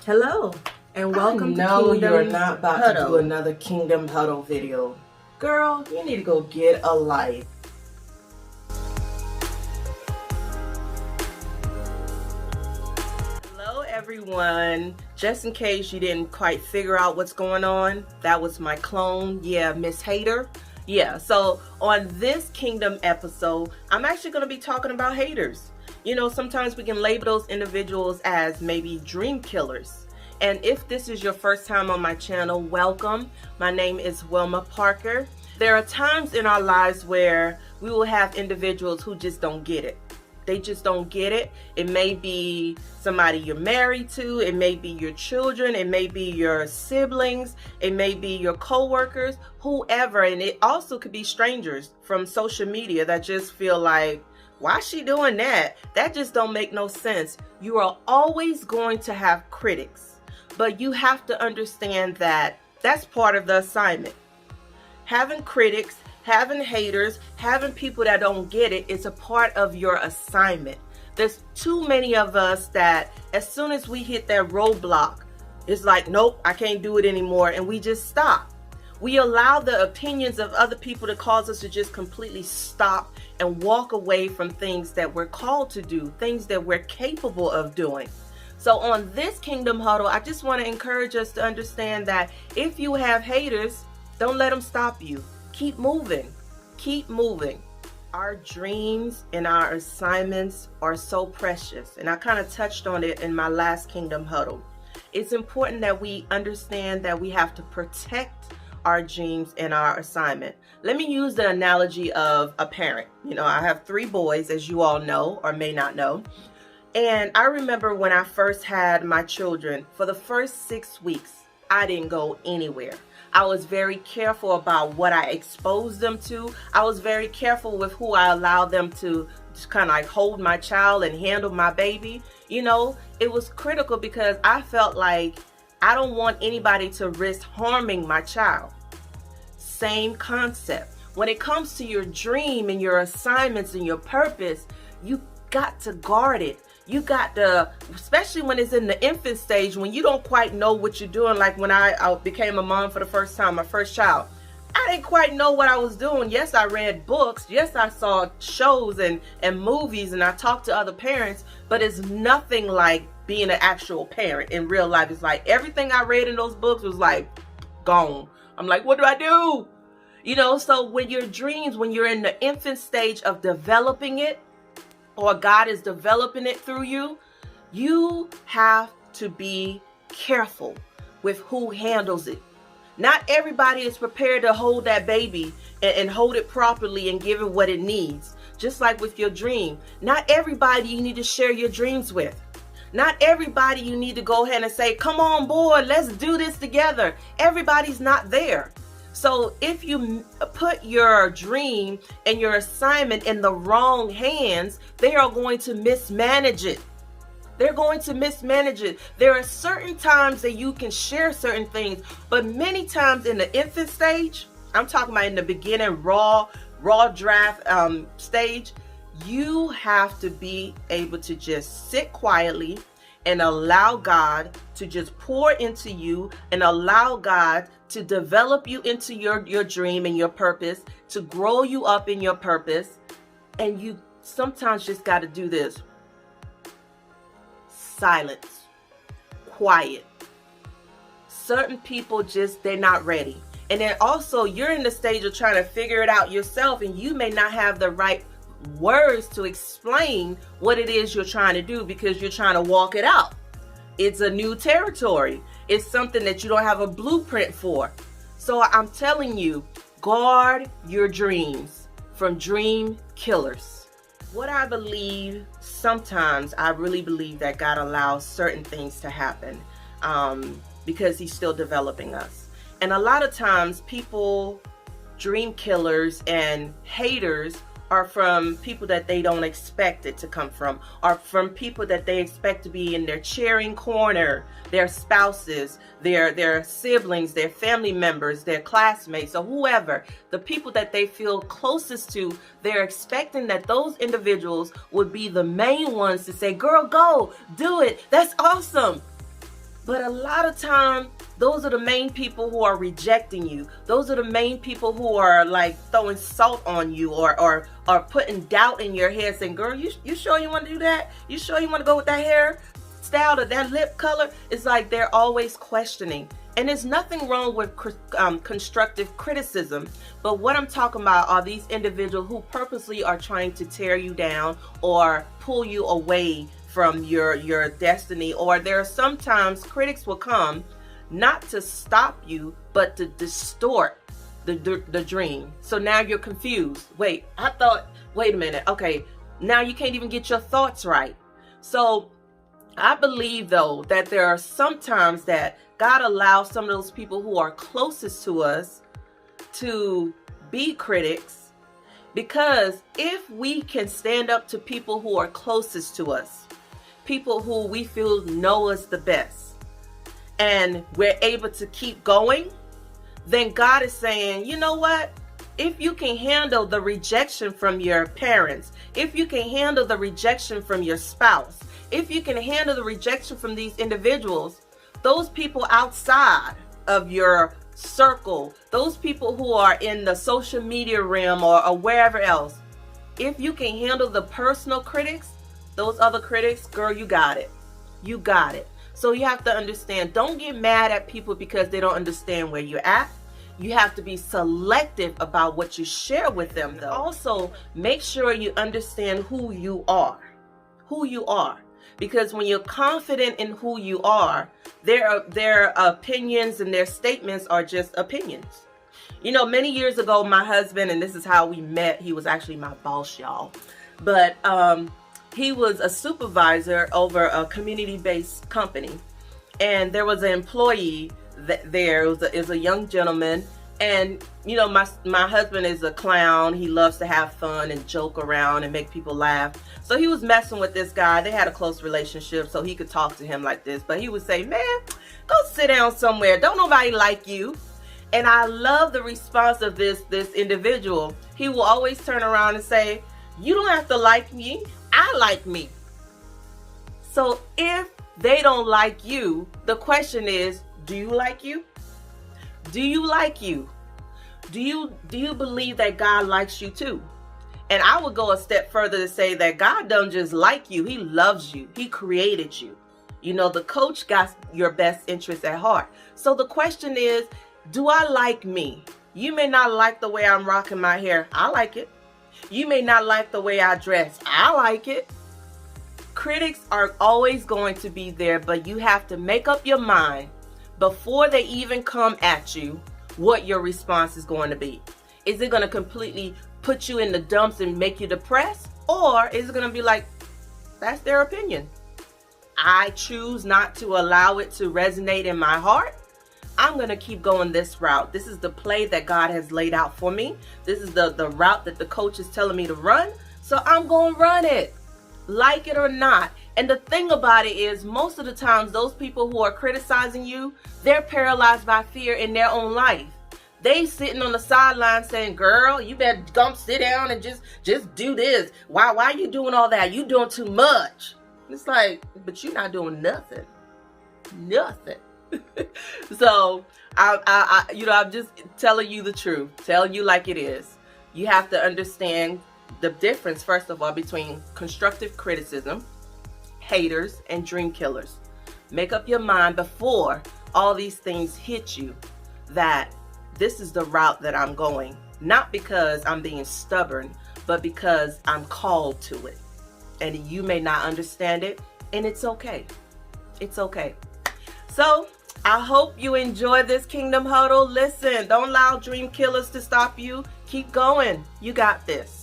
Hello, and welcome to No, Kingdom you're not about to Huddle. do another Kingdom Huddle video. Girl, you need to go get a life. Hello, everyone. Just in case you didn't quite figure out what's going on, that was my clone. Yeah, Miss Hater. Yeah, so on this Kingdom episode, I'm actually going to be talking about haters. You know, sometimes we can label those individuals as maybe dream killers. And if this is your first time on my channel, welcome. My name is Wilma Parker. There are times in our lives where we will have individuals who just don't get it. They just don't get it. It may be somebody you're married to. It may be your children. It may be your siblings. It may be your coworkers, whoever. And it also could be strangers from social media that just feel like, why is she doing that? That just don't make no sense. You are always going to have critics, but you have to understand that that's part of the assignment. Having critics, having haters, having people that don't get it is a part of your assignment. There's too many of us that as soon as we hit that roadblock, it's like, nope, I can't do it anymore. And we just stop. We allow the opinions of other people to cause us to just completely stop and walk away from things that we're called to do, things that we're capable of doing. So on this Kingdom Huddle, I just want to encourage us to understand that if you have haters, don't let them stop you. Keep moving. Keep moving. Our dreams and our assignments are so precious. And I kind of touched on it in my last Kingdom Huddle. It's important that we understand that we have to protect our dreams and our assignment. Let me use the analogy of a parent. You know, I have 3 boys, as you all know or may not know. And I remember when I first had my children, for the first 6 weeks, I didn't go anywhere. I was very careful about what I exposed them to. I was very careful with who I allowed them to just kind of like hold my child and handle my baby. You know, it was critical because I felt like I don't want anybody to risk harming my child. Same concept. When it comes to your dream and your assignments and your purpose, you got to guard it. You got to, especially when it's in the infant stage, when you don't quite know what you're doing. Like when I became a mom for the first time, my first child, I didn't quite know what I was doing. Yes, I read books. Yes, I saw shows and movies, and I talked to other parents, but it's nothing like being an actual parent in real life. It's like everything I read in those books was like gone. I'm like, what do I do? You know, so when your dreams, when you're in the infant stage of developing it, or God is developing it through you, you have to be careful with who handles it. Not everybody is prepared to hold that baby and hold it properly and give it what it needs. Just like with your dream. Not everybody you need to share your dreams with. Not everybody you need to go ahead and say, come on board, let's do this together. Everybody's not there. So if you put your dream and your assignment in the wrong hands, they are going to mismanage it. They're going to mismanage it. There are certain times that you can share certain things, but many times in the infant stage, I'm talking about in the beginning, raw draft stage, you have to be able to just sit quietly and allow God to just pour into you and allow God to develop you into your dream and your purpose, to grow you up in your purpose. And you sometimes just got to do this. Silence. Quiet. Certain people just, they're not ready. And then also you're in the stage of trying to figure it out yourself, and you may not have the right words to explain what it is you're trying to do because you're trying to walk it out. It's a new territory. It's something that you don't have a blueprint for. So I'm telling you, guard your dreams from dream killers. What I believe, sometimes I really believe that God allows certain things to happen because he's still developing us. And a lot of times people, dream killers and haters, are from people that they don't expect it to come from, or from people that they expect to be in their cheering corner, their spouses, their siblings, their family members, their classmates, or whoever, the people that they feel closest to. They're expecting that those individuals would be the main ones to say, girl, go, do it, that's awesome. But a lot of time, those are the main people who are rejecting you. Those are the main people who are like throwing salt on you or putting doubt in your head, saying, girl, you sure you want to do that? You sure you want to go with that hair style or that lip color? It's like they're always questioning. And there's nothing wrong with constructive criticism. But what I'm talking about are these individuals who purposely are trying to tear you down or pull you away from your destiny. Or there are sometimes critics will come not to stop you, but to distort the dream. So now you're confused. Wait a minute. Okay, now you can't even get your thoughts right. So I believe, though, that there are some times that God allows some of those people who are closest to us to be critics, because if we can stand up to people who are closest to us, people who we feel know us the best, and we're able to keep going, then God is saying, you know what? If you can handle the rejection from your parents, if you can handle the rejection from your spouse, if you can handle the rejection from these individuals, those people outside of your circle, those people who are in the social media realm or wherever else, if you can handle the personal critics, those other critics, girl, you got it. You got it. So you have to understand, don't get mad at people because they don't understand where you're at. You have to be selective about what you share with them, though. Also, make sure you understand who you are. Who you are. Because when you're confident in who you are, their opinions and their statements are just opinions. You know, many years ago, my husband, and this is how we met, he was actually my boss, y'all. But he was a supervisor over a community-based company. And there was an employee there. It was a young gentleman. And, you know, my husband is a clown. He loves to have fun and joke around and make people laugh. So he was messing with this guy. They had a close relationship, so he could talk to him like this. But he would say, man, go sit down somewhere. Don't nobody like you. And I love the response of this individual. He will always turn around and say, you don't have to like me. I like me. So if they don't like you, the question is, do you like you? Do you like you? Do you believe that God likes you too? And I would go a step further to say that God don't just like you, he loves you. He created you. You know, the coach got your best interest at heart. So the question is, do I like me? You may not like the way I'm rocking my hair. I like it. You may not like the way I dress. I like it. Critics are always going to be there, but you have to make up your mind before they even come at you what your response is going to be. Is it going to completely put you in the dumps and make you depressed? Or is it going to be like, that's their opinion. I choose not to allow it to resonate in my heart. I'm going to keep going this route. This is the play that God has laid out for me. This is the route that the coach is telling me to run. So I'm going to run it, like it or not. And the thing about it is, most of the times, those people who are criticizing you, they're paralyzed by fear in their own life. They sitting on the sideline saying, girl, you better come sit down and just do this. Why are you doing all that? You doing too much. It's like, but you're not doing nothing. Nothing. So I'm just telling you the truth, telling you like it is. You have to understand the difference, first of all, between constructive criticism, haters, and dream killers. Make up your mind before all these things hit you that this is the route that I'm going, not because I'm being stubborn, but because I'm called to it. And you may not understand it, and it's okay. It's okay. So I hope you enjoy this Kingdom Huddle. Listen, don't allow dream killers to stop you. Keep going. You got this.